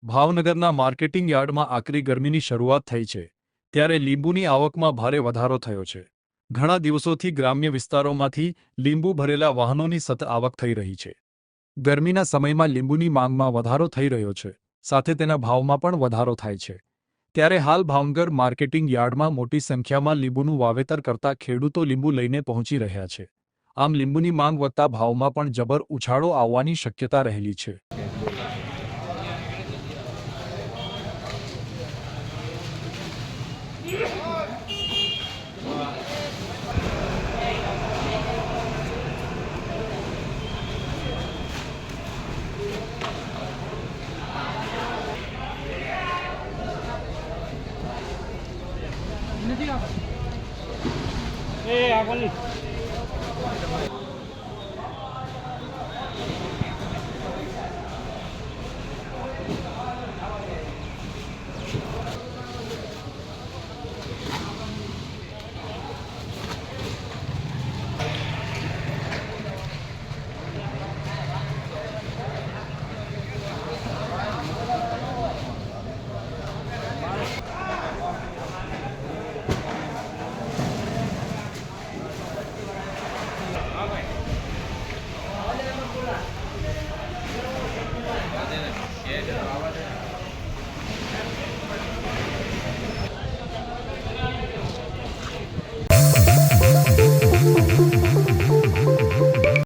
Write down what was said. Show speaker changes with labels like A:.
A: ભાવનગરના માર્કેટિંગ યાર્ડમાં આકરી ગરમીની શરૂઆત થઈ છે ત્યારે લીંબુની આવકમાં ભારે વધારો થયો છે। ઘણા દિવસોથી ગ્રામ્ય વિસ્તારોમાંથી લીંબુ ભરેલા વાહનોની સતત આવક થઈ રહી છે। ગરમીના સમયમાં લીંબુની માંગમાં વધારો થઈ રહ્યો છે, સાથે તેના ભાવમાં પણ વધારો થાય છે। ત્યારે હાલ ભાવનગર માર્કેટિંગ યાર્ડમાં મોટી સંખ્યામાં લીંબુનું વાવેતર કરતા ખેડૂતો લીંબુ લઈને પહોંચી રહ્યા છે। આમ લીંબુની માંગ વધતા ભાવમાં પણ જબર ઉછાળો આવવાની શક્યતા રહેલી છે।